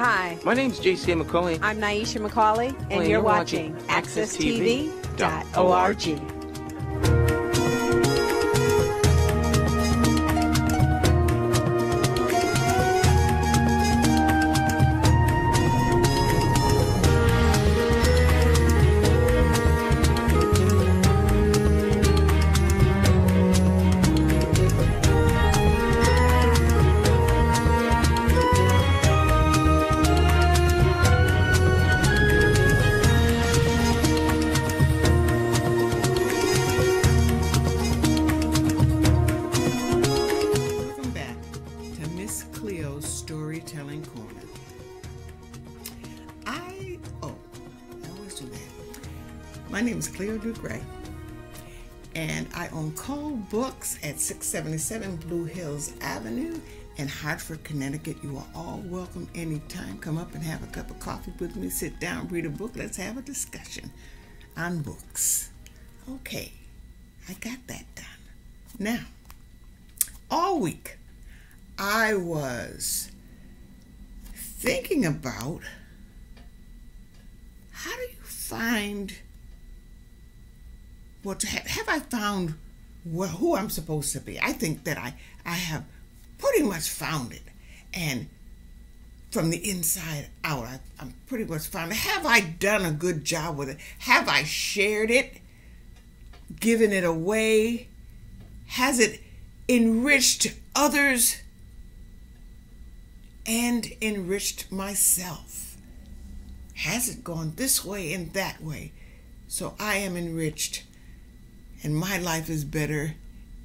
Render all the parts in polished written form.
Hi, My name's J.C. McCauley. I'm Naisha McCauley, and you're watching AccessTV.org. Welcome back to Miss Cleo's Storytelling Corner. I always do that. My name is Cleo Ducray, and I own Cole Books at 677 Blue Hills Avenue in Hartford, Connecticut. You are all welcome anytime. Come up and have a cup of coffee with me, sit down, read a book. Let's have a discussion on books. Okay, I got that done. Now, all week, I was thinking about how do you find have I found who I'm supposed to be? I think that I have pretty much found it, and from the inside out, I'm pretty much found it. Have I done a good job with it? Have I shared it, given it away? Has it enriched others and enriched myself? Has it gone this way and that way? So I am enriched and my life is better,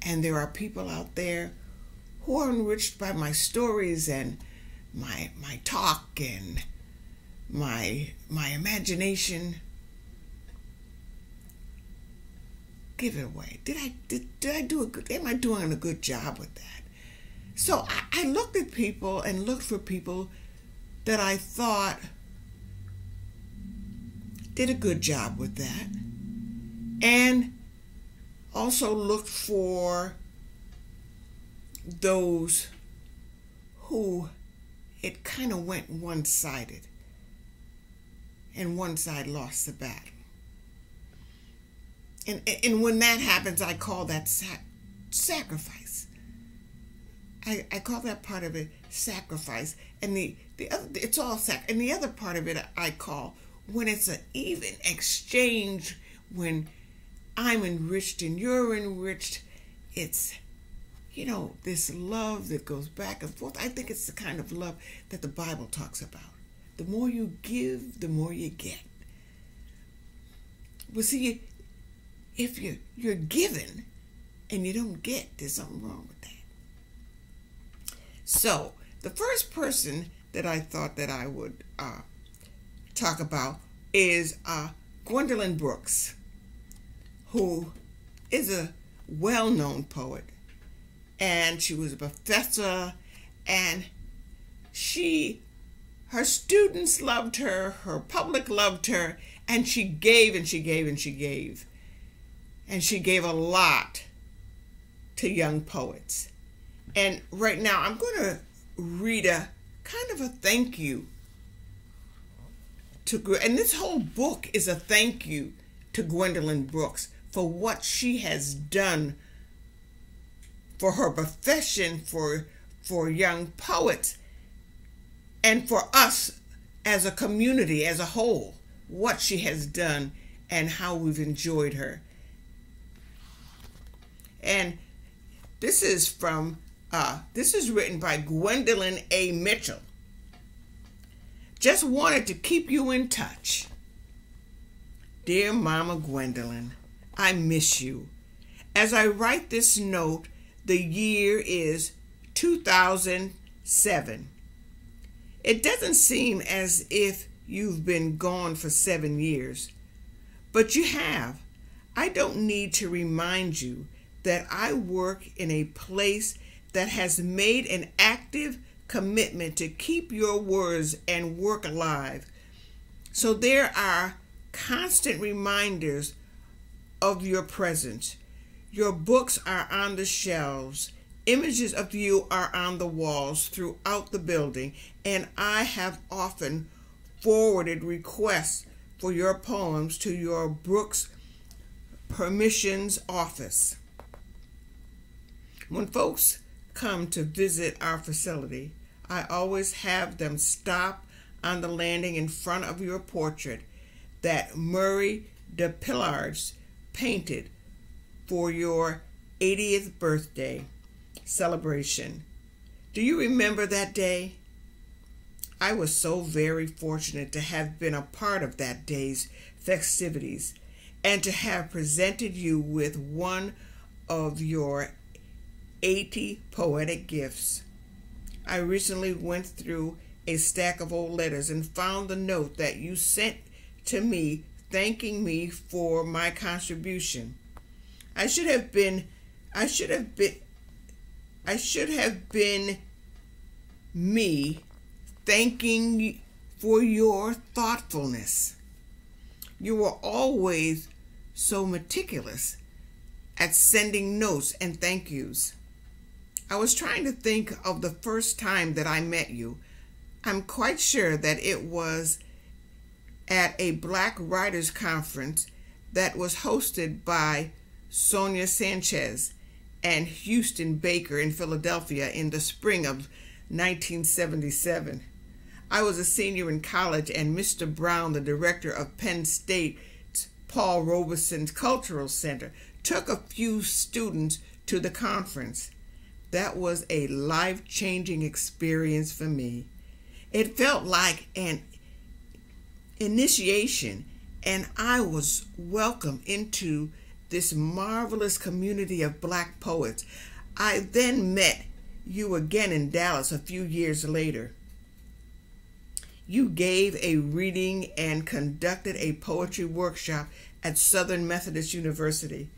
and there are people out there who are enriched by my stories and my talk and my imagination. Give it away. Did I do a good? Am I doing a good job with that? So I looked at people and looked for people that I thought did a good job with that, and also looked for those who it kind of went one-sided, and one side lost the battle. And when that happens, I call that sacrifice. I call that part of it sacrifice, and the other, it's all and the other part of it I call when it's an even exchange, when I'm enriched and you're enriched. It's, this love that goes back and forth. I think it's the kind of love that the Bible talks about. The more you give, the more you get. Well, see, if you're given and you don't get, there's something wrong with that. So the first person that I thought that I would talk about is Gwendolyn Brooks, who is a well-known poet, and she was a professor, and her students loved her, her public loved her, and she gave and she gave and she gave. And she gave a lot to young poets. And right now I'm going to read a kind of a thank you to, and this whole book is a thank you to Gwendolyn Brooks for what she has done for her profession, for young poets, and for us as a community as a whole, what she has done and how we've enjoyed her. And this is written by Gwendolyn A. Mitchell. Just wanted to keep you in touch. Dear Mama Gwendolyn, I miss you. As I write this note, the year is 2007. It doesn't seem as if you've been gone for 7 years, but you have. I don't need to remind you that I work in a place that has made an active commitment to keep your words and work alive. So there are constant reminders of your presence. Your books are on the shelves Images of you are on the walls throughout the building, and I have often forwarded requests for your poems to your Brooks Permissions office. When folks come to visit our facility, I always have them stop on the landing in front of your portrait that Murray de Pillards painted for your 80th birthday celebration. Do you remember that day? I was so very fortunate to have been a part of that day's festivities and to have presented you with one of your 80 poetic gifts. I recently went through a stack of old letters and found the note that you sent to me thanking me for my contribution. I should have been me thanking you for your thoughtfulness. You were always so meticulous at sending notes and thank yous. I was trying to think of the first time that I met you. I'm quite sure that it was at a Black Writers Conference that was hosted by Sonia Sanchez and Houston Baker in Philadelphia in the spring of 1977. I was a senior in college, and Mr. Brown, the director of Penn State's Paul Robeson Cultural Center, took a few students to the conference. That was a life-changing experience for me. It felt like an initiation, and I was welcomed into this marvelous community of Black poets. I then met you again in Dallas a few years later. You gave a reading and conducted a poetry workshop at Southern Methodist University.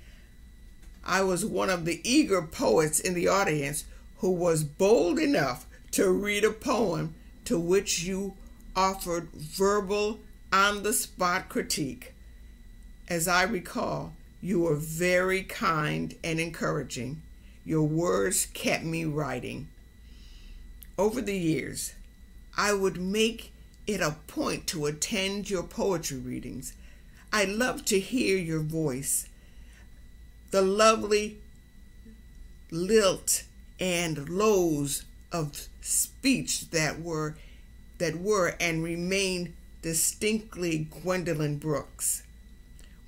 I was one of the eager poets in the audience who was bold enough to read a poem to which you offered verbal, on-the-spot critique. As I recall, you were very kind and encouraging. Your words kept me writing. Over the years, I would make it a point to attend your poetry readings. I love to hear your voice, the lovely lilt and lows of speech that were and remain distinctly Gwendolyn Brooks.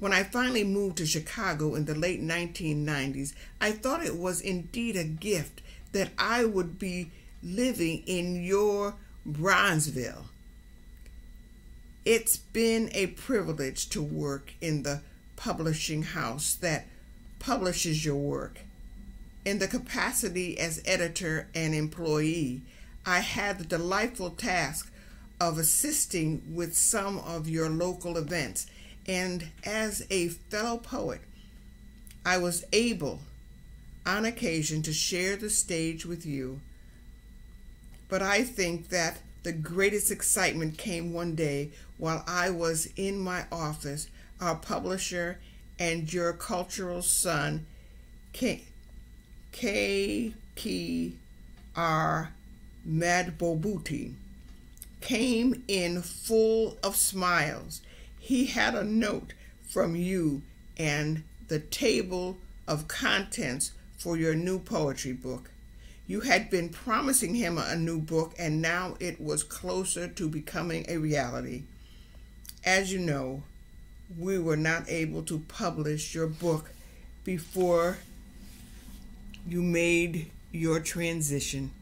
When I finally moved to Chicago in the late 1990s, I thought it was indeed a gift that I would be living in your Bronzeville. It's been a privilege to work in the publishing house that publishes your work. In the capacity as editor and employee, I had the delightful task of assisting with some of your local events, and as a fellow poet, I was able, on occasion, to share the stage with you. But I think that the greatest excitement came one day while I was in my office. Our publisher and your cultural son, K.P.R. Madbobuti, came in full of smiles. He had a note from you and the table of contents for your new poetry book. You had been promising him a new book, and now it was closer to becoming a reality. As you know, we were not able to publish your book before you made your transition.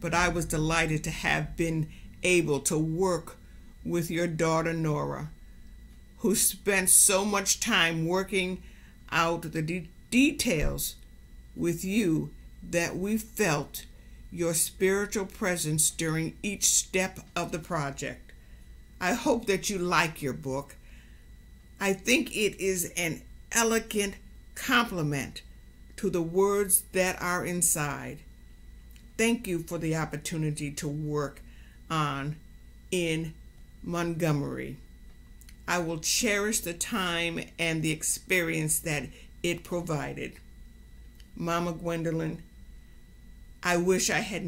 But I was delighted to have been able to work with your daughter Nora, who spent so much time working out the details with you that we felt your spiritual presence during each step of the project. I hope that you like your book. I think it is an elegant compliment to the words that are inside. Thank you for the opportunity to work on in Montgomery. I will cherish the time and the experience that it provided. Mama Gwendolyn, I wish I had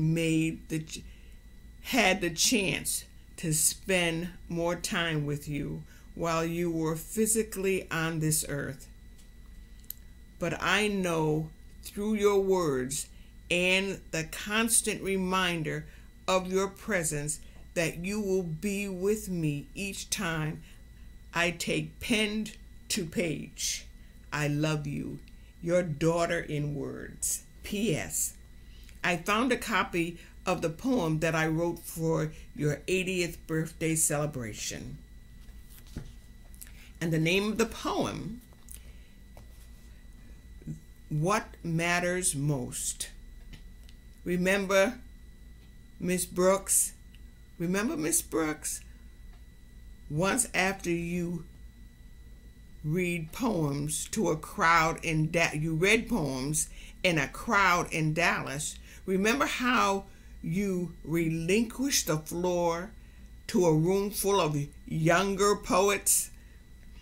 had the chance to spend more time with you while you were physically on this earth. But I know through your words and the constant reminder of your presence that you will be with me each time I take pen to page. I love you, your daughter in words. P.S. I found a copy of the poem that I wrote for your 80th birthday celebration. And the name of the poem, What Matters Most. Remember Miss Brooks? Once after you read poems to a crowd you read poems in a crowd in Dallas, remember how you relinquished the floor to a room full of younger poets?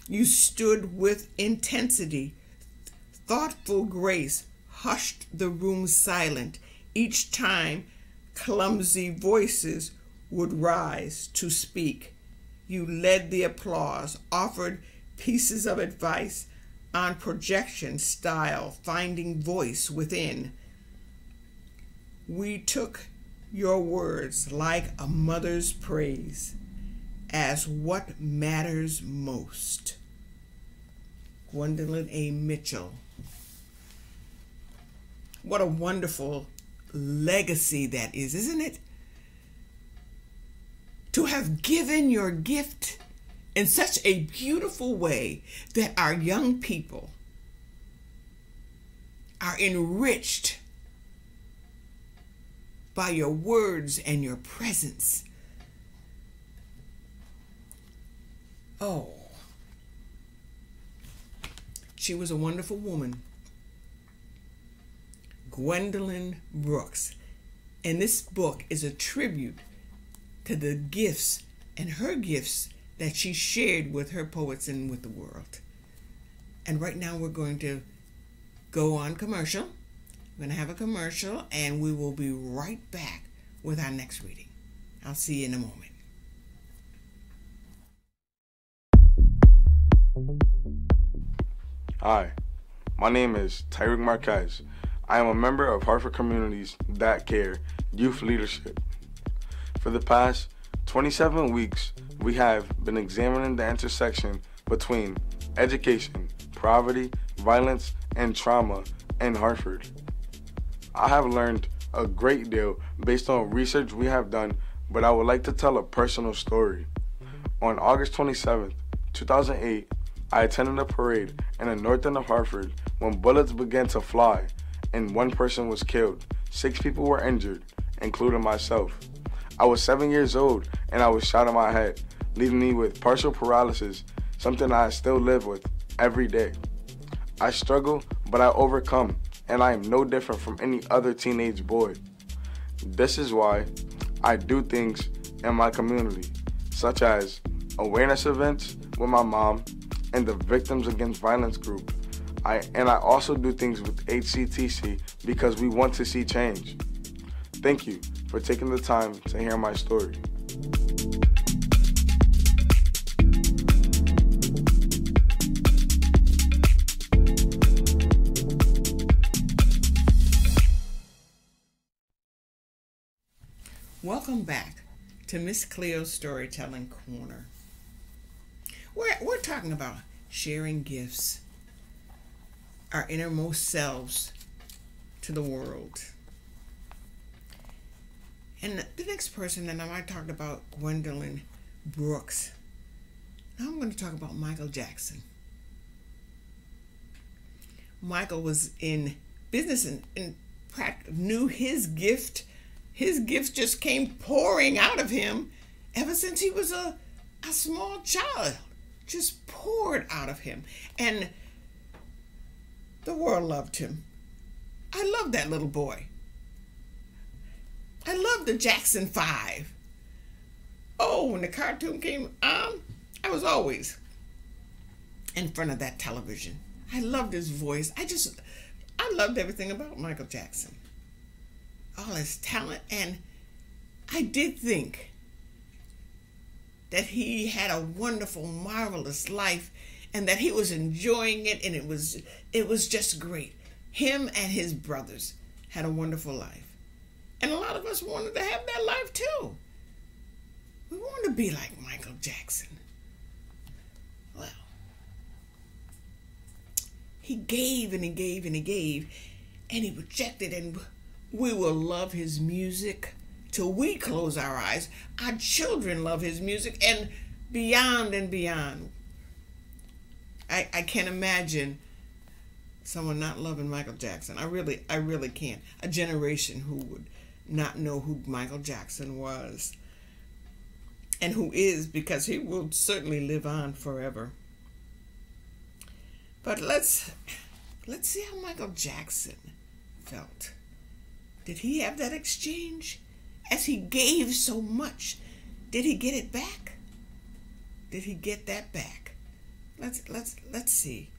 You stood with intensity, thoughtful grace, hushed the room silent each time clumsy voices would rise to speak. You led the applause, offered pieces of advice on projection style, finding voice within. We took your words like a mother's praise as what matters most. Gwendolyn A. Mitchell. What a wonderful legacy that is, isn't it? To have given your gift in such a beautiful way that our young people are enriched by your words and your presence. Oh, she was a wonderful woman. Gwendolyn Brooks. And this book is a tribute to the gifts and her gifts that she shared with her poets and with the world. And right now we're going to go on commercial. We're going to have a commercial and we will be right back with our next reading. I'll see you in a moment. Hi, my name is Tyrick Marquez. I am a member of Hartford Community's That Care Youth Leadership. For the past 27 weeks, we have been examining the intersection between education, poverty, violence, and trauma in Hartford. I have learned a great deal based on research we have done, but I would like to tell a personal story. On August 27th, 2008, I attended a parade in the north end of Hartford when bullets began to fly and one person was killed. 6 people were injured, including myself. I was 7 years old and I was shot in my head, leaving me with partial paralysis, something I still live with every day. I struggle, but I overcome, and I am no different from any other teenage boy. This is why I do things in my community, such as awareness events with my mom and the Victims Against Violence group. I also do things with HCTC because we want to see change. Thank you for taking the time to hear my story. Welcome back to Miss Cleo's Storytelling Corner. We're talking about sharing gifts, our innermost selves to the world. And the next person that I talked about, Gwendolyn Brooks. Now I'm going to talk about Michael Jackson. Michael was in business and knew his gift. His gifts just came pouring out of him ever since he was a small child. Just poured out of him. And the world loved him. I loved that little boy. I loved the Jackson 5. Oh, when the cartoon came on, I was always in front of that television. I loved his voice. I loved everything about Michael Jackson. All his talent, and I did think that he had a wonderful, marvelous life and that he was enjoying it, and it was just great. Him and his brothers had a wonderful life. And a lot of us wanted to have that life too. We wanted to be like Michael Jackson. Well, he gave and he gave and he gave, and he rejected, and we will love his music till we close our eyes. Our children love his music, and beyond and beyond. I can't imagine someone not loving Michael Jackson. I really can't. A generation who would not know who Michael Jackson was, and who is, because he will certainly live on forever. But let's see how Michael Jackson felt. Did he have that exchange? As he gave so much, did he get it back? Did he get that back? Let's see.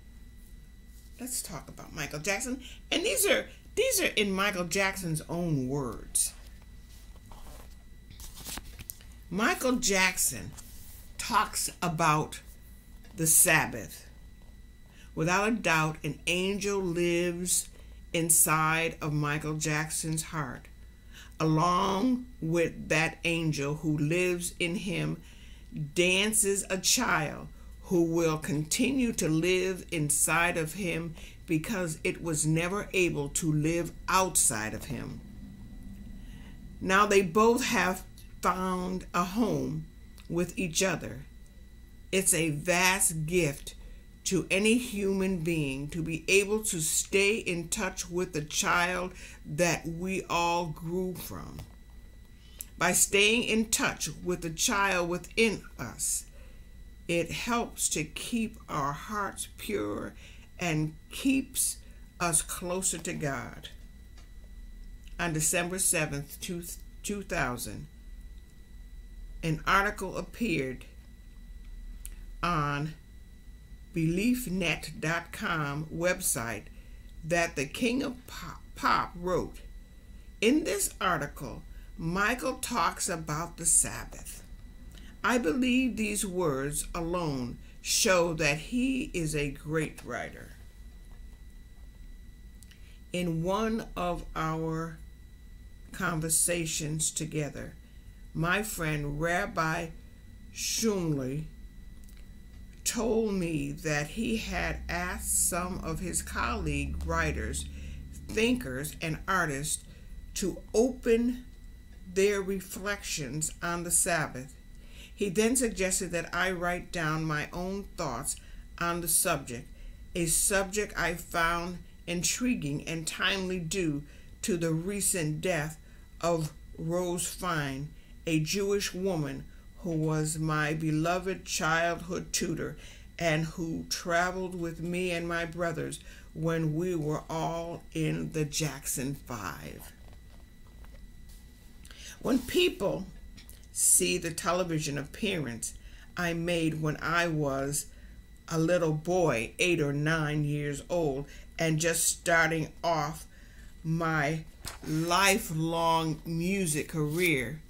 Let's talk about Michael Jackson. And these are in Michael Jackson's own words. Michael Jackson talks about the Sabbath. Without a doubt, an angel lives inside of Michael Jackson's heart. Along with that angel who lives in him, dances a child who will continue to live inside of him because it was never able to live outside of him. Now they both have found a home with each other. It's a vast gift to any human being to be able to stay in touch with the child that we all grew from. By staying in touch with the child within us, it helps to keep our hearts pure and keeps us closer to God. On December 7th, 2000, an article appeared on BeliefNet.com website that the King of Pop wrote. In this article, Michael talks about the Sabbath. I believe these words alone show that he is a great writer. In one of our conversations together, my friend Rabbi Shumley told me that he had asked some of his colleague writers, thinkers, and artists to open their reflections on the Sabbath. He then suggested that I write down my own thoughts on the subject, a subject I found intriguing and timely due to the recent death of Rose Fine, a Jewish woman who was my beloved childhood tutor and who traveled with me and my brothers when we were all in the Jackson 5. When people see the television appearance I made when I was a little boy, 8 or 9 years old, and just starting off my lifelong music career,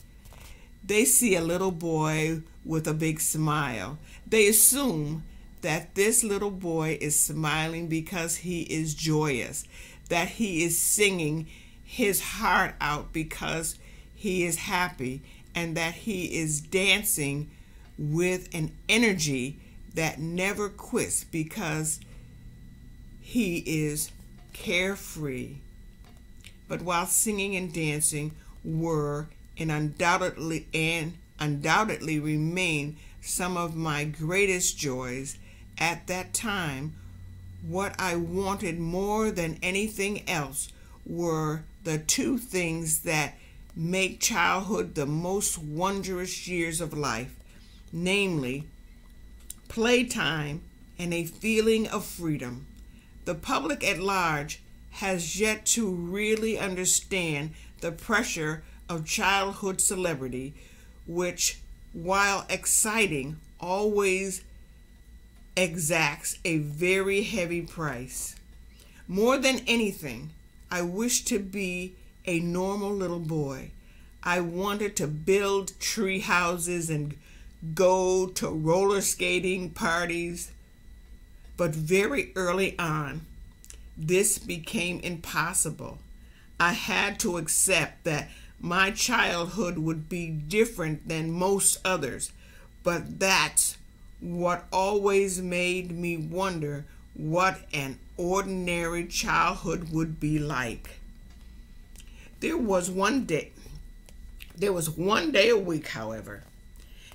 they see a little boy with a big smile. They assume that this little boy is smiling because he is joyous, that he is singing his heart out because he is happy, and that he is dancing with an energy that never quits because he is carefree. But while singing and dancing were and undoubtedly remain some of my greatest joys at that time, what I wanted more than anything else were the two things that make childhood the most wondrous years of life, namely playtime and a feeling of freedom. The public at large has yet to really understand the pressure of childhood celebrity, which, while exciting, always exacts a very heavy price. More than anything, I wished to be a normal little boy. I wanted to build tree houses and go to roller skating parties. But very early on, this became impossible. I had to accept that my childhood would be different than most others, but that's what always made me wonder what an ordinary childhood would be like. There was one day a week, however,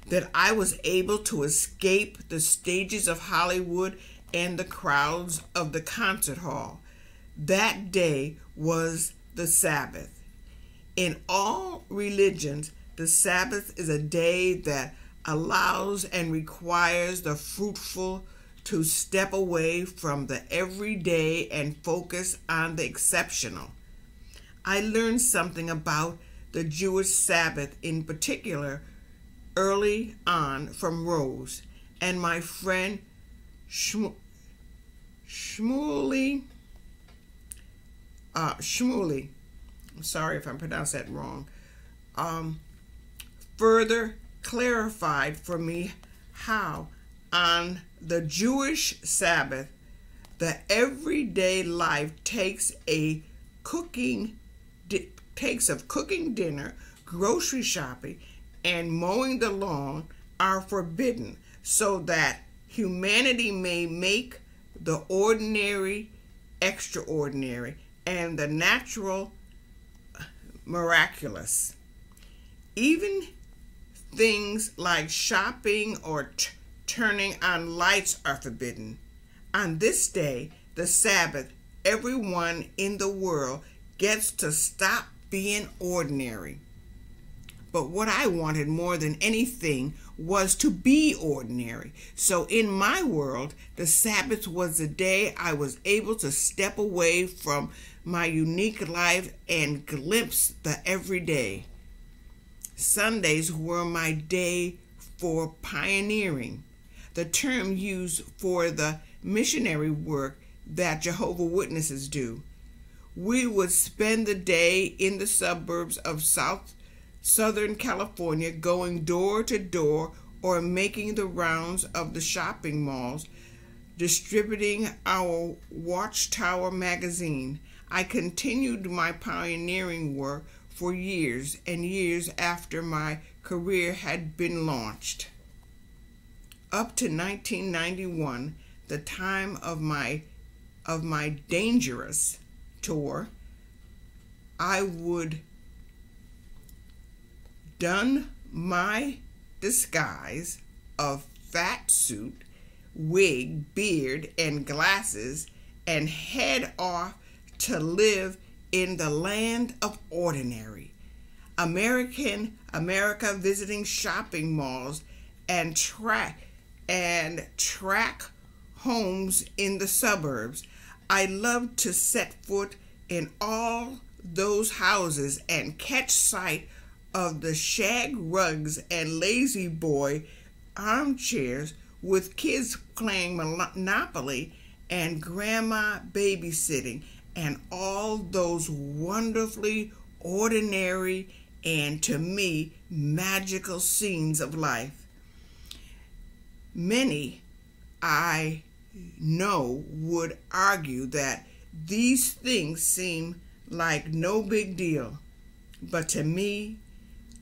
that I was able to escape the stages of Hollywood and the crowds of the concert hall. That day was the Sabbath. In all religions, the Sabbath is a day that allows and requires the fruitful to step away from the everyday and focus on the exceptional. I learned something about the Jewish Sabbath in particular early on from Rose and my friend Shmuley. I'm sorry if I pronounced that wrong. Further clarified for me how on the Jewish Sabbath, the everyday life takes of cooking dinner, grocery shopping, and mowing the lawn are forbidden, so that humanity may make the ordinary extraordinary and the natural miraculous. Even things like shopping or turning on lights are forbidden. On this day, the Sabbath, everyone in the world gets to stop being ordinary. But what I wanted more than anything was to be ordinary. So in my world, the Sabbath was the day I was able to step away from my unique life and glimpse the everyday. Sundays were my day for pioneering, the term used for the missionary work that Jehovah's Witnesses do. We would spend the day in the suburbs of Southern California, going door to door or making the rounds of the shopping malls, distributing our Watchtower magazine. I continued my pioneering work for years and years after my career had been launched. Up to 1991, the time of my dangerous tour, I would don my disguise of fat suit, wig, beard, and glasses and head off to live in the land of ordinary. America visiting shopping malls and track homes in the suburbs. I loved to set foot in all those houses and catch sight of the shag rugs and lazy boy armchairs with kids playing Monopoly and grandma babysitting and all those wonderfully ordinary and, to me, magical scenes of life. Many, I know, would argue that these things seem like no big deal, but to me,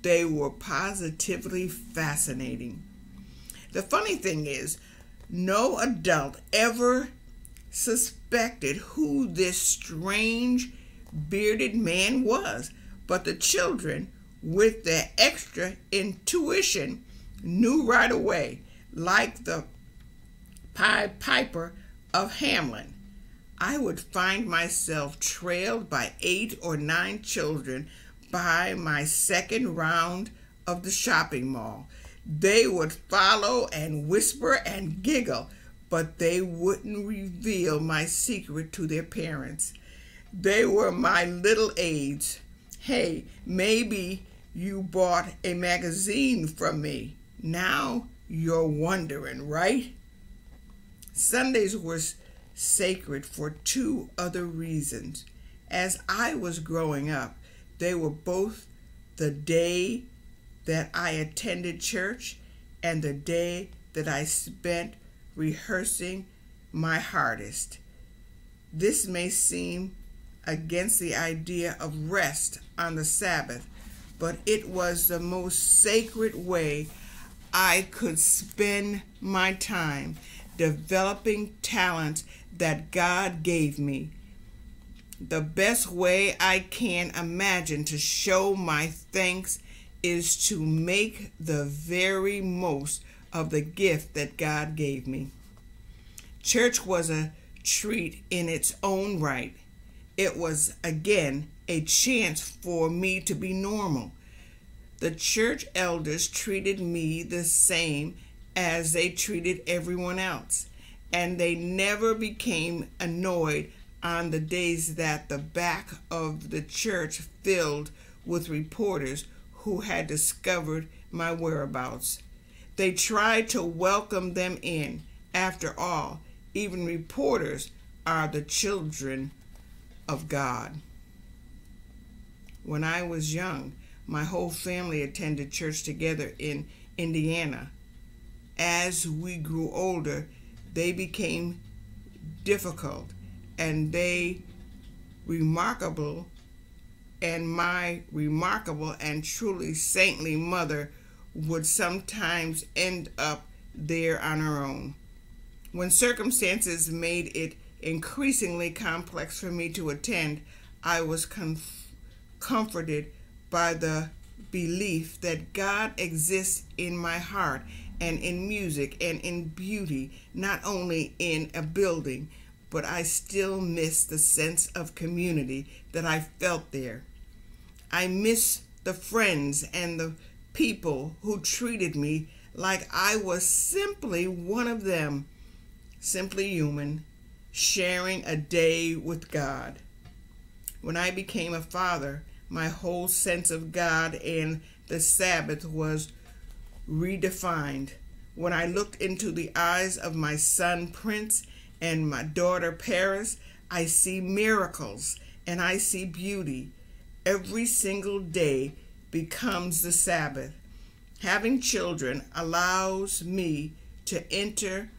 they were positively fascinating. The funny thing is, no adult ever suspected who this strange bearded man was, but the children, with their extra intuition, knew right away, like the Pied Piper of Hamelin. I would find myself trailed by 8 or 9 children by my second round of the shopping mall. They would follow and whisper and giggle, but they wouldn't reveal my secret to their parents. They were my little aides. Hey, maybe you bought a magazine from me. Now you're wondering, right? Sundays were sacred for two other reasons. As I was growing up, they were both the day that I attended church and the day that I spent rehearsing my hardest. This may seem against the idea of rest on the Sabbath, but it was the most sacred way I could spend my time developing talents that God gave me. The best way I can imagine to show my thanks is to make the very most of the gift that God gave me. Church was a treat in its own right. It was, again, a chance for me to be normal. The church elders treated me the same as they treated everyone else, and they never became annoyed on the days that the back of the church filled with reporters who had discovered my whereabouts. They tried to welcome them in. After all, even reporters are the children of God. When I was young, my whole family attended church together in Indiana. As we grew older, they became difficult, and my remarkable and truly saintly mother would sometimes end up there on her own. When circumstances made it increasingly complex for me to attend, I was comforted by the belief that God exists in my heart and in music and in beauty, not only in a building, but I still miss the sense of community that I felt there. I miss the friends and the people who treated me like I was simply one of them, simply human, sharing a day with God. When I became a father, my whole sense of God and the Sabbath was redefined. When I looked into the eyes of my son Prince and my daughter Paris, I see miracles and I see beauty. Every single day becomes the Sabbath. Having children allows me to enter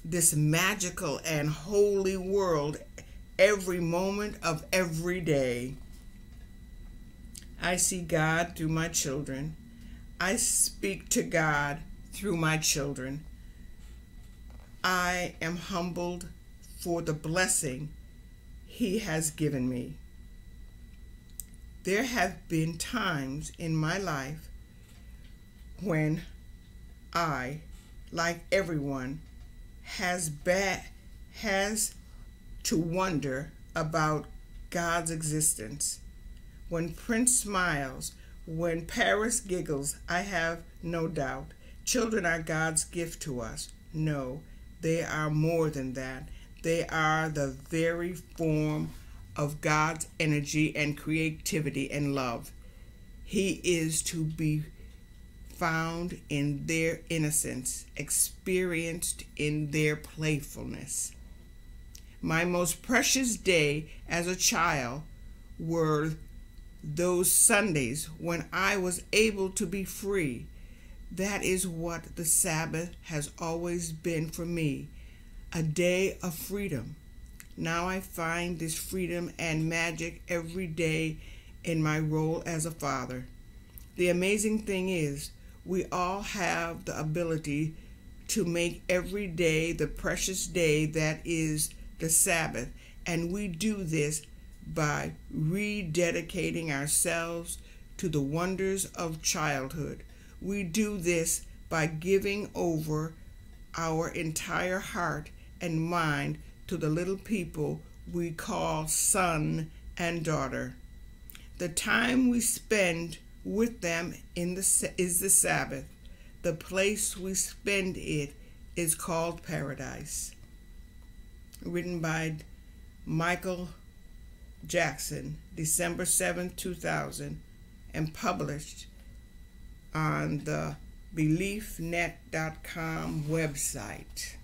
this magical and holy world every moment of every day. I see God through my children. I speak to God through my children. I am humbled for the blessing He has given me. There have been times in my life when I, like everyone, has to wonder about God's existence. When Prince smiles, when Paris giggles, I have no doubt. Children are God's gift to us. No, they are more than that. They are the very form of God's energy and creativity and love. He is to be found in their innocence, experienced in their playfulness. My most precious day as a child were those Sundays when I was able to be free. That is what the Sabbath has always been for me, a day of freedom. Now I find this freedom and magic every day in my role as a father. The amazing thing is, we all have the ability to make every day the precious day that is the Sabbath, and we do this by rededicating ourselves to the wonders of childhood. We do this by giving over our entire heart and mind to the little people we call son and daughter. The time we spend with them is the Sabbath. The place we spend it is called paradise. Written by Michael Jackson, December 7, 2000, and published on the BeliefNet.com website.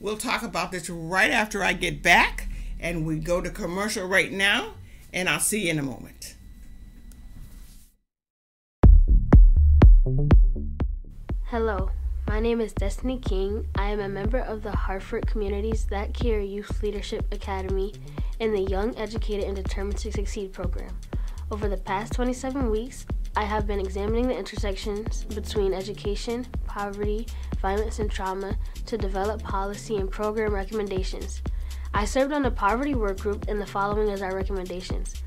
We'll talk about this right after I get back, and we go to commercial right now, and I'll see you in a moment. Hello, my name is Destiny King. I am a member of the Hartford Communities That Care Youth Leadership Academy in the Young, Educated, and Determined to Succeed program. Over the past 27 weeks, I have been examining the intersections between education, poverty, violence, and trauma to develop policy and program recommendations. I served on the poverty work group, and the following is our recommendations.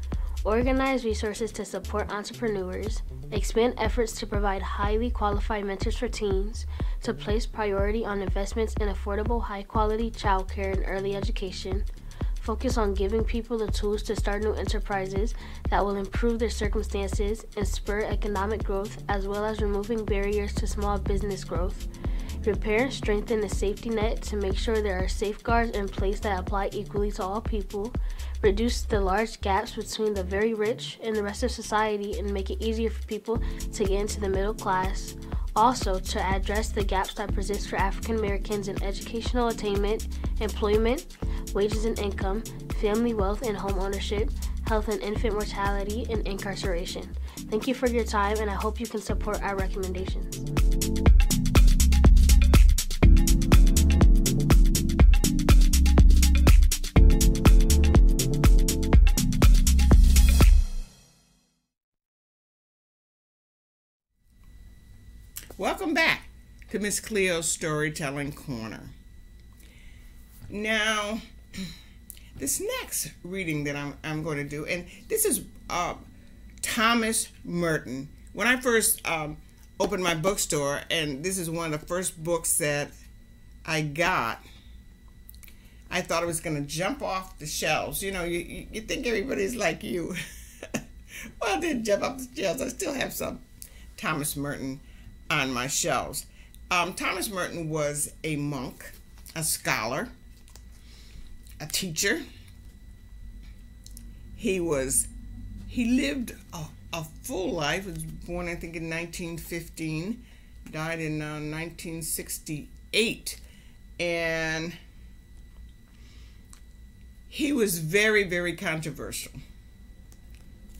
Organize resources to support entrepreneurs, expand efforts to provide highly qualified mentors for teens, to place priority on investments in affordable, high-quality childcare and early education, focus on giving people the tools to start new enterprises that will improve their circumstances and spur economic growth, as well as removing barriers to small business growth, repair and strengthen the safety net to make sure there are safeguards in place that apply equally to all people, reduce the large gaps between the very rich and the rest of society and make it easier for people to get into the middle class. Also, to address the gaps that persist for African Americans in educational attainment, employment, wages and income, family wealth and home ownership, health and infant mortality, and incarceration. Thank you for your time, and I hope you can support our recommendations. Welcome back to Miss Cleo's Storytelling Corner. Now, this next reading that I'm going to do, and this is Thomas Merton. When I first opened my bookstore, and this is one of the first books that I got, I thought it was going to jump off the shelves. You know, you think everybody's like you. Well, it didn't jump off the shelves. I still have some Thomas Merton on my shelves. Thomas Merton was a monk, a scholar, a teacher. He lived a full life. He was born, I think, in 1915, died in 1968, and he was very, very controversial.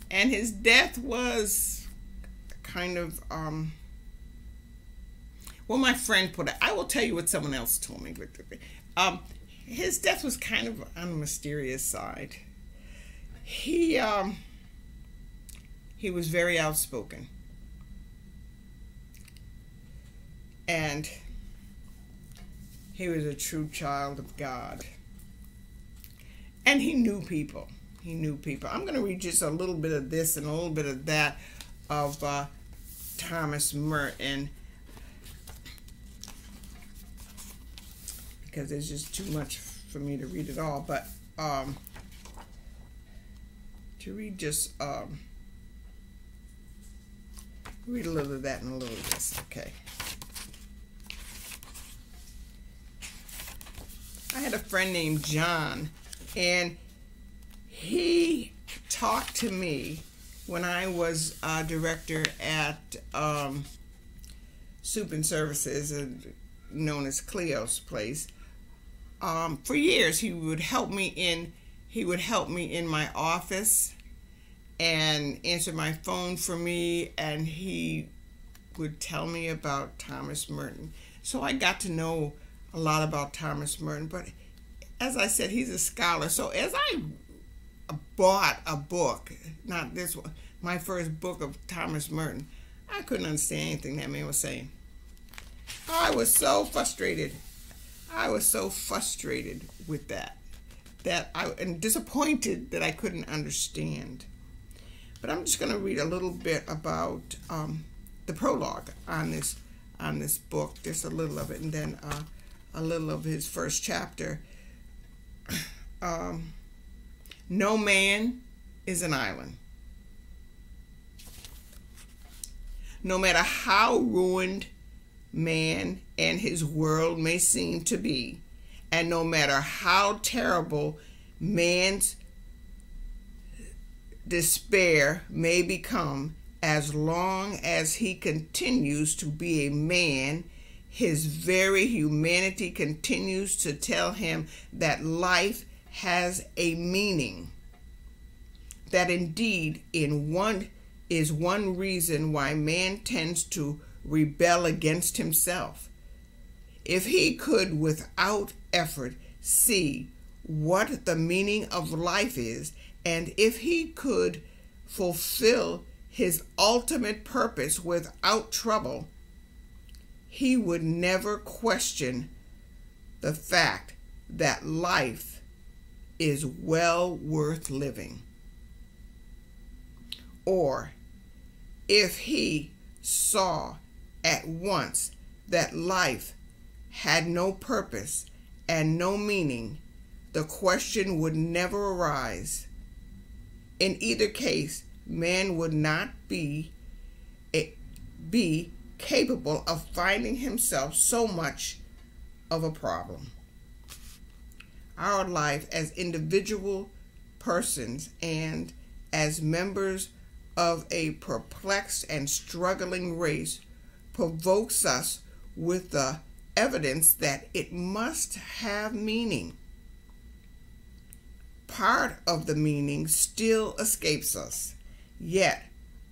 And his death was kind of well, my friend put it. I will tell you what someone else told me. His death was kind of on the mysterious side. He was very outspoken, and he was a true child of God. And he knew people. He knew people. I'm going to read just a little bit of this and a little bit of that of Thomas Merton, because there's just too much for me to read it all, but to read just read a little of that and a little of this. Okay. I had a friend named John, and he talked to me when I was director at Soup and Services, known as Cleo's place. For years, he would help me in my office and answer my phone for me, and he would tell me about Thomas Merton. So I got to know a lot about Thomas Merton. But as I said, he's a scholar. So as I bought a book, not this one, my first book of Thomas Merton, I couldn't understand anything that man was saying. I was so frustrated. I was so frustrated with that and disappointed that I couldn't understand. But I'm just going to read a little bit about the prologue on this book, just a little of it, and then a little of his first chapter. No man is an island. No matter how ruined man and his world may seem to be, and no matter how terrible man's despair may become, as long as he continues to be a man, his very humanity continues to tell him that life has a meaning. That indeed is one reason why man tends to rebel against himself. If he could without effort see what the meaning of life is, and if he could fulfill his ultimate purpose without trouble, he would never question the fact that life is well worth living. Or if he saw at once that life had no purpose and no meaning, the question would never arise. In either case, man would not be capable of finding himself so much of a problem. Our life as individual persons and as members of a perplexed and struggling race provokes us with the evidence that it must have meaning. Part of the meaning still escapes us, yet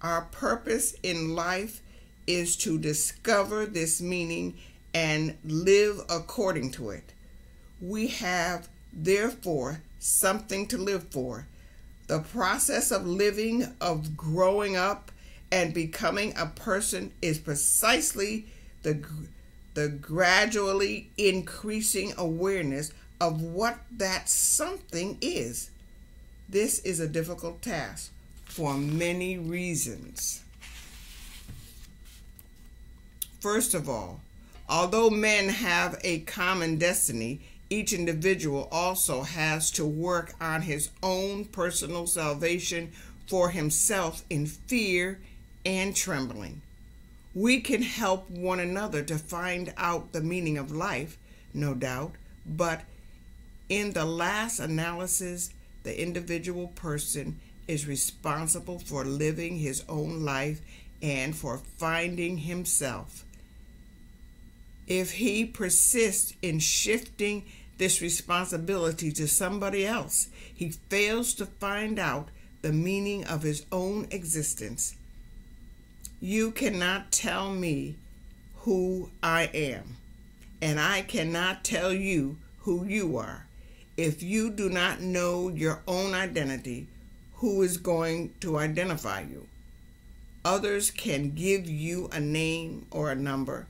our purpose in life is to discover this meaning and live according to it. We have, therefore, something to live for. The process of living, of growing up and becoming a person is precisely the gradually increasing awareness of what that something is. This is a difficult task for many reasons. First of all, although men have a common destiny, each individual also has to work on his own personal salvation for himself in fear and trembling. We can help one another to find out the meaning of life, no doubt, but in the last analysis, the individual person is responsible for living his own life and for finding himself. If he persists in shifting this responsibility to somebody else, he fails to find out the meaning of his own existence. You cannot tell me who I am, and I cannot tell you who you are. If you do not know your own identity, who is going to identify you? Others can give you a name or a number,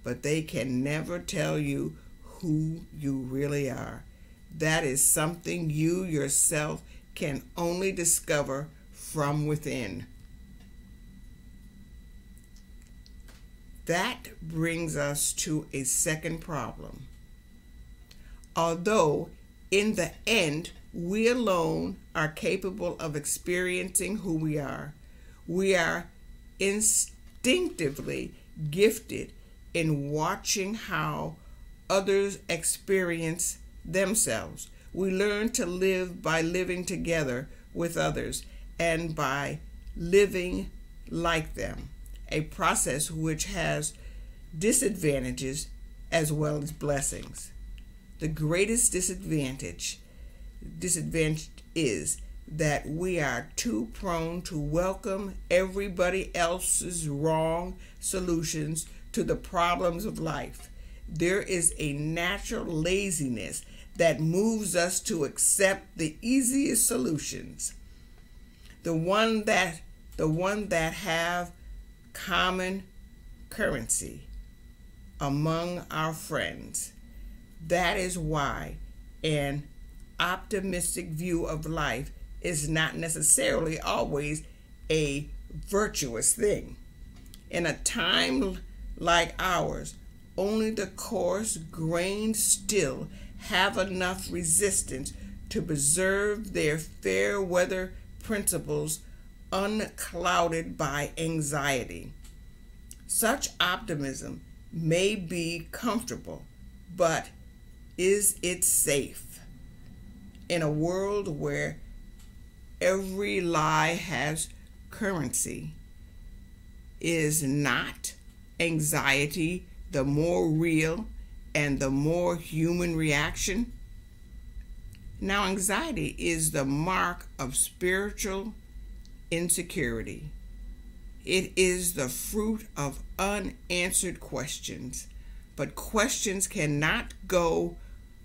but they can never tell you who you really are. That is something you yourself can only discover from within. That brings us to a second problem. Although in the end we alone are capable of experiencing who we are instinctively gifted in watching how others experience themselves. We learn to live by living together with others and by living like them, a process which has disadvantages as well as blessings. The greatest disadvantage is that we are too prone to welcome everybody else's wrong solutions to the problems of life. There is a natural laziness that moves us to accept the easiest solutions, the one that have common currency among our friends. That is why an optimistic view of life is not necessarily always a virtuous thing. In a time like ours, only the coarse-grained still have enough resistance to preserve their fair-weather principles unclouded by anxiety. Such optimism may be comfortable, but is it safe? In a world where every lie has currency, is not anxiety the more real and the more human reaction. Now, anxiety is the mark of spiritual insecurity. It is the fruit of unanswered questions, but questions cannot go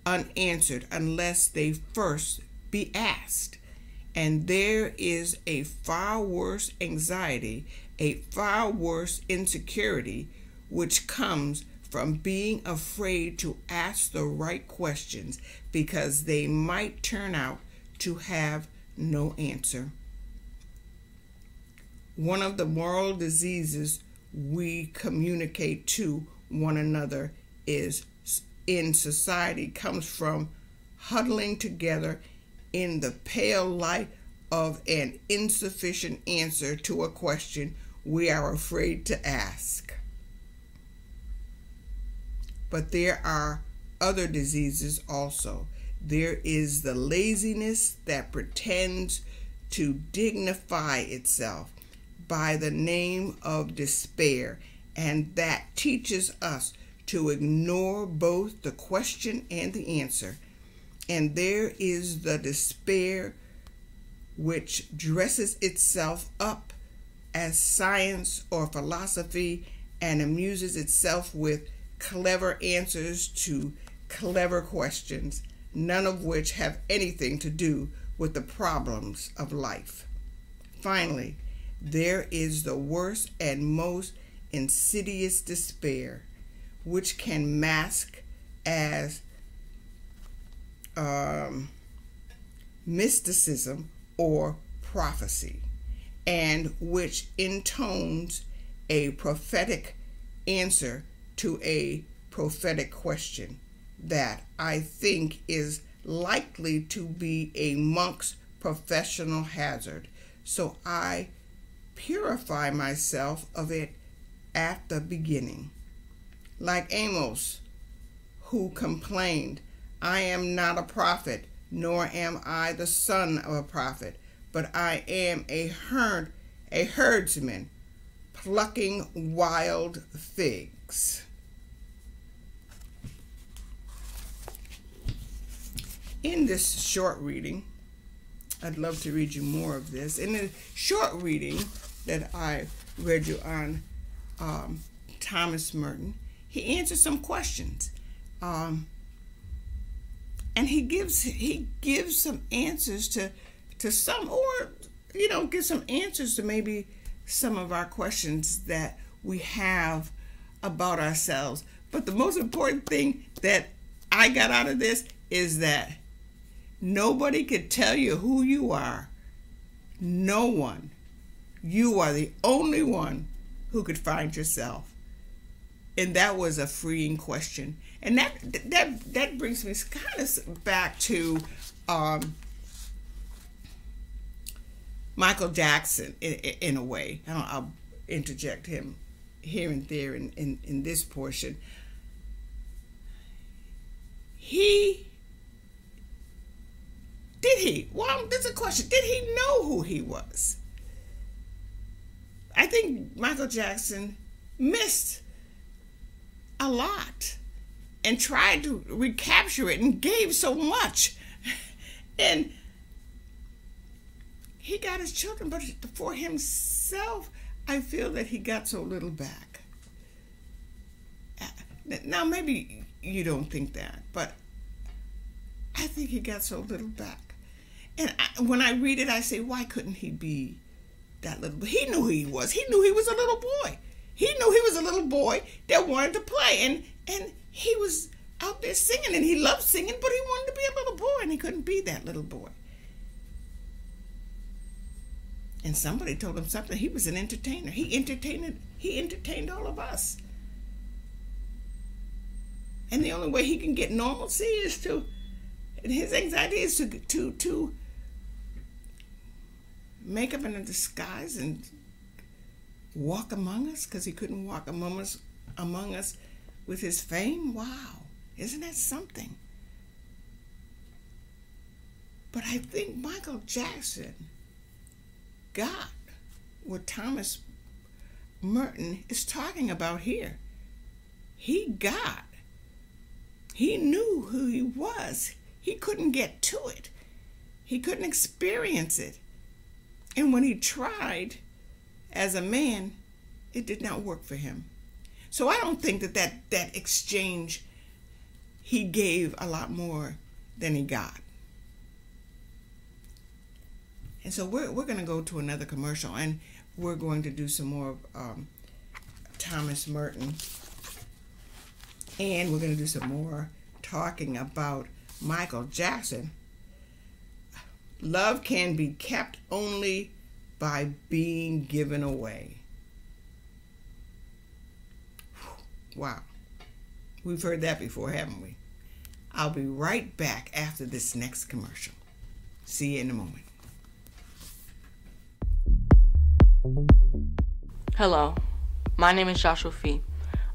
unanswered unless they first be asked. And there is a far worse anxiety, a far worse insecurity, which comes from being afraid to ask the right questions because they might turn out to have no answer. One of the moral diseases we communicate to one another is in society comes from huddling together in the pale light of an insufficient answer to a question we are afraid to ask. But there are other diseases also. There is the laziness that pretends to dignify itself by the name of despair, and that teaches us to ignore both the question and the answer. And there is the despair which dresses itself up as science or philosophy and amuses itself with clever answers to clever questions, none of which have anything to do with the problems of life. Finally, there is the worst and most insidious despair, which can mask as mysticism or prophecy, and which intones a prophetic answer to a prophetic question that I think is likely to be a monk's professional hazard. So I purify myself of it at the beginning. Like Amos, who complained, I am not a prophet, nor am I the son of a prophet, but I am a herdsman plucking wild figs. In this short reading, I'd love to read you more of this. In the short reading that I read you on Thomas Merton, he answers some questions. And he gives some answers to some, or gives some answers to maybe some of our questions that we have about ourselves. But the most important thing that I got out of this is that nobody could tell you who you are. No one. You are the only one who could find yourself. And that was a freeing question. And that brings me kind of back to Michael Jackson in a way. I'll interject him here and there in this portion. Well, there's a question. Did he know who he was? I think Michael Jackson missed a lot and tried to recapture it and gave so much. And he got his children, but for himself, I feel that he got so little back. Now, maybe you don't think that, but I think he got so little back. And when I read it, I say, why couldn't he be that little boy? He knew who he was. He knew he was a little boy. He knew he was a little boy that wanted to play. And he was out there singing, and he loved singing, but he wanted to be a little boy, and he couldn't be that little boy. And somebody told him something. He was an entertainer. He entertained all of us. And the only way he can get normalcy is and his anxiety is to make up in a disguise and walk among us, because he couldn't walk among us with his fame. Wow, isn't that something? But I think Michael Jackson got what Thomas Merton is talking about here. he got. He knew who he was. He couldn't get to it. He couldn't experience it. And when he tried as a man, it did not work for him. So I don't think that exchange, he gave a lot more than he got. And so we're going to go to another commercial, and we're going to do some more Thomas Merton. And we're going to do some more talking about Michael Jackson. Love can be kept only by being given away. Wow. We've heard that before, haven't we? I'll be right back after this next commercial. See you in a moment. Hello, my name is Joshua Fee.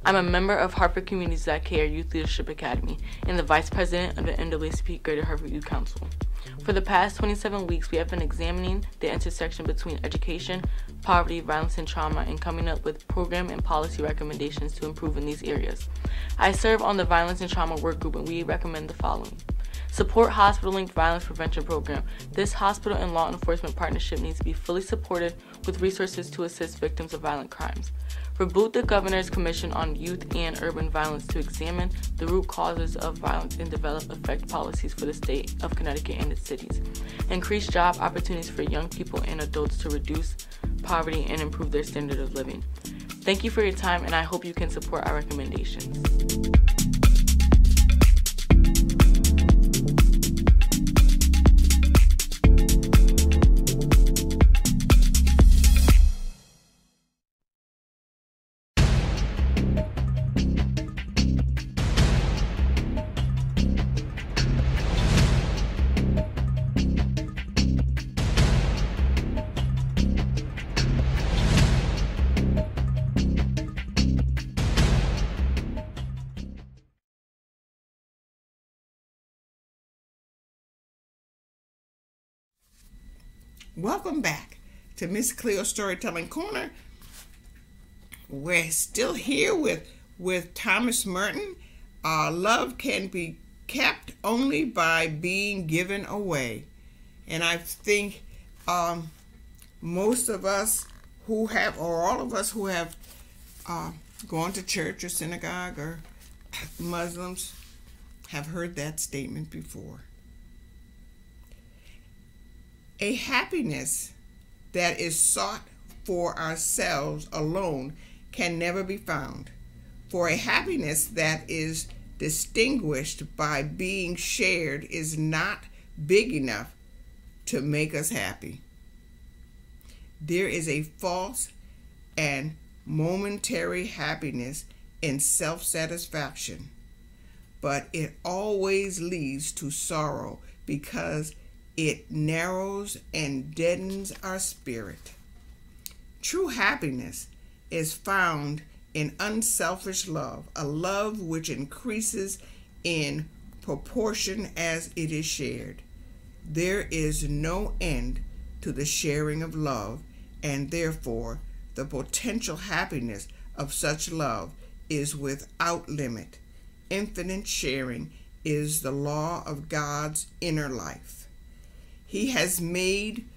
I'm a member of Hartford Communities That Care Youth Leadership Academy and the Vice President of the NAACP Greater Hartford Youth Council. For the past 27 weeks, we have been examining the intersection between education, poverty, violence, and trauma, and coming up with program and policy recommendations to improve in these areas. I serve on the Violence and Trauma Work Group, and we recommend the following. Support hospital-linked violence prevention program. This hospital and law enforcement partnership needs to be fully supported with resources to assist victims of violent crimes. Reboot the Governor's Commission on Youth and Urban Violence to examine the root causes of violence and develop effective policies for the state of Connecticut and its cities. Increase job opportunities for young people and adults to reduce poverty and improve their standard of living. Thank you for your time, and I hope you can support our recommendations. Welcome back to Miss Cleo Storytelling Corner. We're still here with Thomas Merton. Love can be kept only by being given away. And I think most of us who have, or all of us who have gone to church or synagogue or Muslims have heard that statement before. A happiness that is sought for ourselves alone can never be found. For a happiness that is distinguished by being shared is not big enough to make us happy. There is a false and momentary happiness in self-satisfaction, but it always leads to sorrow because it narrows and deadens our spirit. True happiness is found in unselfish love, a love which increases in proportion as it is shared. There is no end to the sharing of love, and therefore the potential happiness of such love is without limit. Infinite sharing is the law of God's inner life. He has made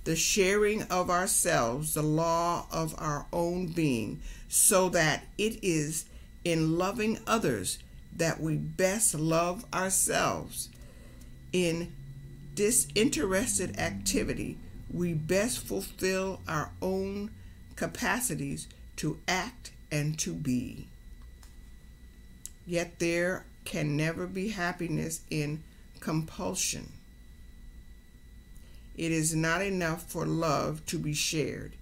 the sharing of ourselves the law of our own being, so that it is in loving others that we best love ourselves. In disinterested activity, we best fulfill our own capacities to act and to be. Yet there can never be happiness in compulsion. It is not enough for love to be shared.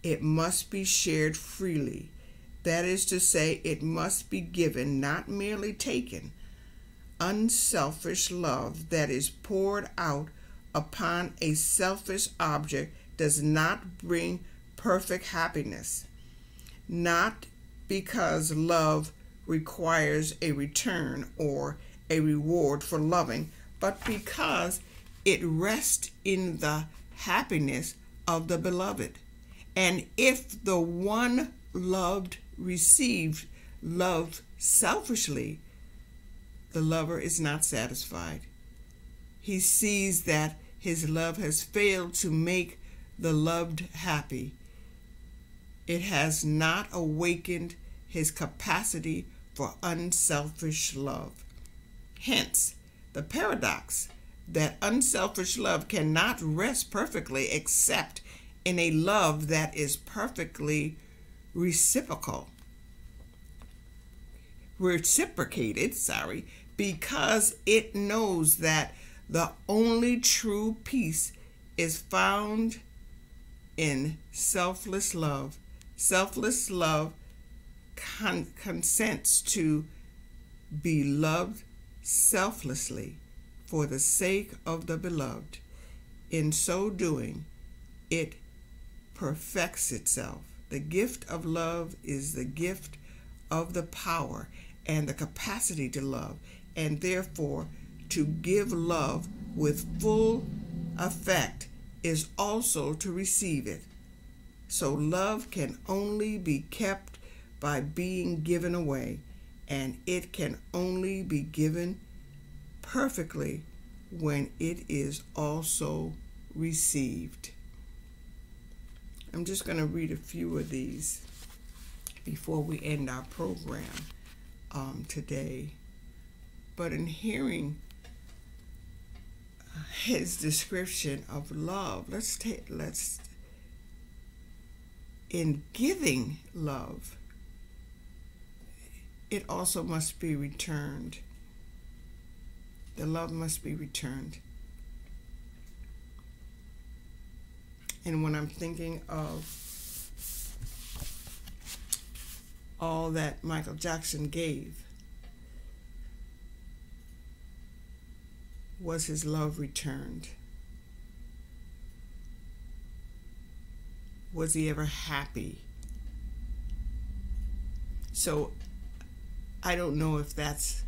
It must be shared freely. That is to say, it must be given, not merely taken. Unselfish love that is poured out upon a selfish object does not bring perfect happiness. Not because love requires a return or a reward for loving, but because it rests in the happiness of the beloved. And if the one loved receives love selfishly, the lover is not satisfied. He sees that his love has failed to make the loved happy. It has not awakened his capacity for unselfish love. Hence, the paradox that unselfish love cannot rest perfectly except in a love that is perfectly reciprocated, because it knows that the only true peace is found in selfless love. Selfless love consents to be loved selflessly for the sake of the beloved. In so doing, it perfects itself. The gift of love is the gift of the power and the capacity to love, and therefore to give love with full effect is also to receive it. So love can only be kept by being given away, and it can only be given perfectly when it is also received. I'm just going to read a few of these before we end our program today. But in hearing his description of love, in giving love, it also must be returned. The love must be returned. And when I'm thinking of all that Michael Jackson gave, was his love returned? Was he ever happy? So I don't know if that's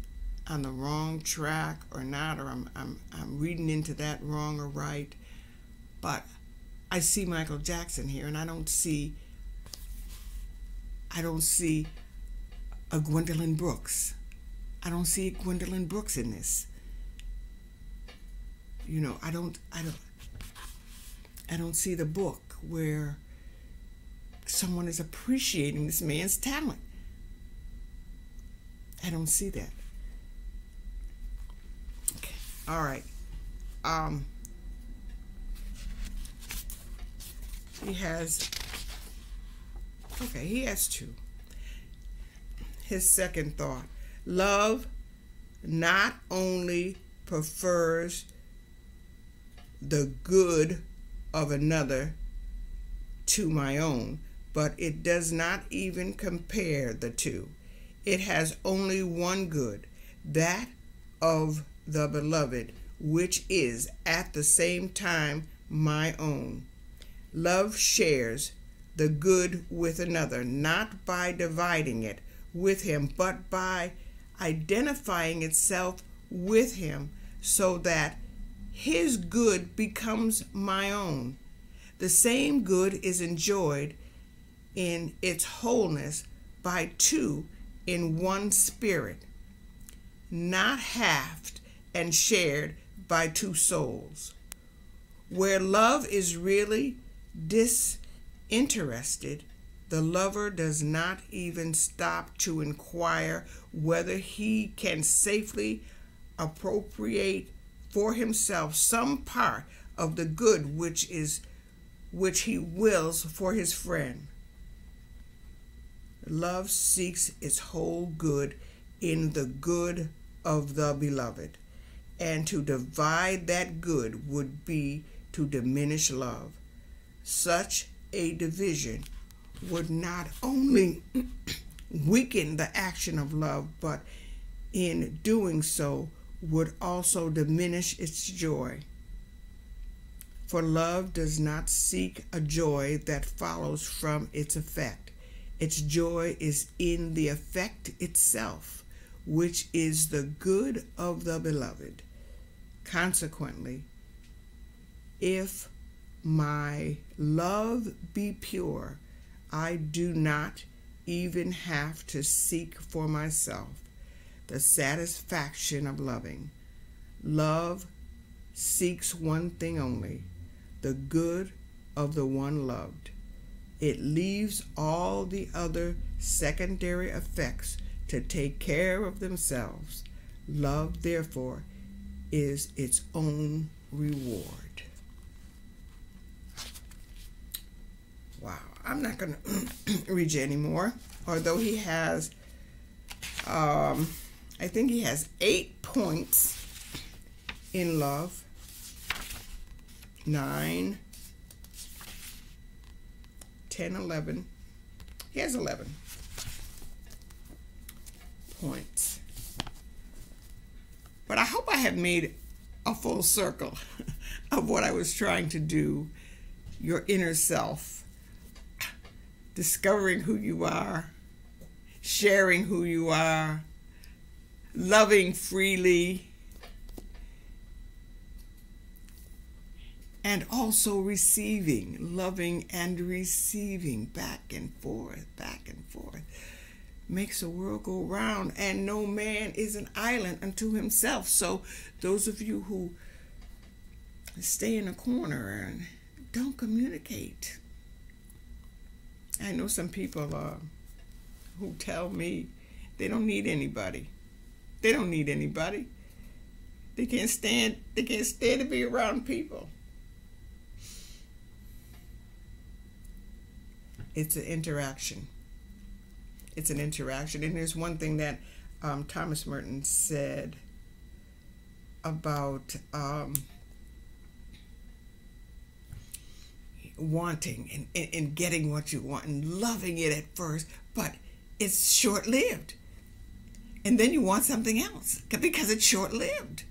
on the wrong track or not, or I'm reading into that wrong or right, but I see Michael Jackson here, and I don't see a Gwendolyn Brooks. I don't see Gwendolyn Brooks in this. You know, I don't see the book where someone is appreciating this man's talent. I don't see that. Okay. All right. He has two. His second thought: love not only prefers the good of another to my own, but it does not even compare the two. It has only one good, that of the beloved, which is at the same time my own. Love shares the good with another, not by dividing it with him, but by identifying itself with him so that his good becomes my own. The same good is enjoyed in its wholeness by two in one spirit, not halved and shared by two souls. Where love is really disinterested, the lover does not even stop to inquire whether he can safely appropriate for himself some part of the good which he wills for his friend. Love seeks its whole good in the good of the beloved, and to divide that good would be to diminish love. Such a division would not only weaken the action of love, but in doing so would also diminish its joy. For love does not seek a joy that follows from its effect. Its joy is in the effect itself, which is the good of the beloved. Consequently, if my love be pure, I do not even have to seek for myself the satisfaction of loving. Love seeks one thing only, the good of the one loved. It leaves all the other secondary effects to take care of themselves. Love, therefore, is its own reward. Wow, I'm not going to read you anymore, although he has, I think he has 8 points in love, 9, 10, 11. He has 11 points. But I hope I have made a full circle of what I was trying to do. Your inner self, discovering who you are, sharing who you are, loving freely, and also receiving, loving and receiving, back and forth, makes the world go round, and no man is an island unto himself. So those of you who stay in a corner and don't communicate, I know some people who tell me they don't need anybody. They don't need anybody. They can't stand to be around people. It's an interaction. It's an interaction. And there's one thing that Thomas Merton said about wanting and getting what you want and loving it at first, but it's short-lived. And then you want something else because it's short-lived.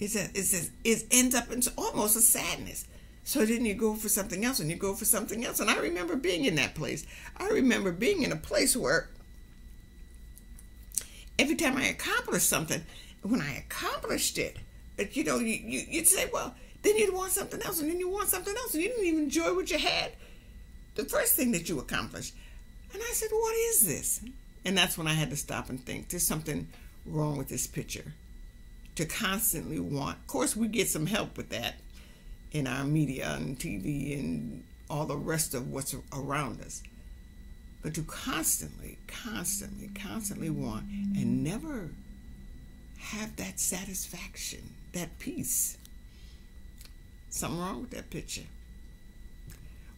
It ends up in almost a sadness. So then you go for something else, and you go for something else. And I remember being in that place. I remember being in a place where every time I accomplished something, when I accomplished it, you know, you'd say, well, then you'd want something else, and then you want something else, and you didn't even enjoy what you had, the first thing that you accomplished. And I said, what is this? And that's when I had to stop and think, there's something wrong with this picture. To constantly want. Of course, we get some help with that in our media and TV and all the rest of what's around us. But to constantly want and never have that satisfaction, that peace. Something wrong with that picture.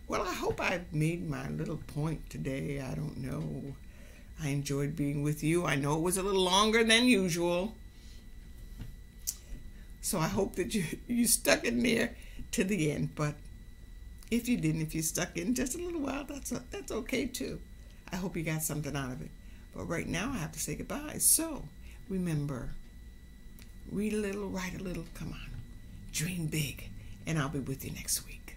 Well, I hope I've made my little point today. I don't know. I enjoyed being with you. I know it was a little longer than usual. So I hope that you stuck in there to the end. But if you didn't, if you stuck in just a little while, that's okay too. I hope you got something out of it. But right now I have to say goodbye. So remember, read a little, write a little, come on, dream big, and I'll be with you next week.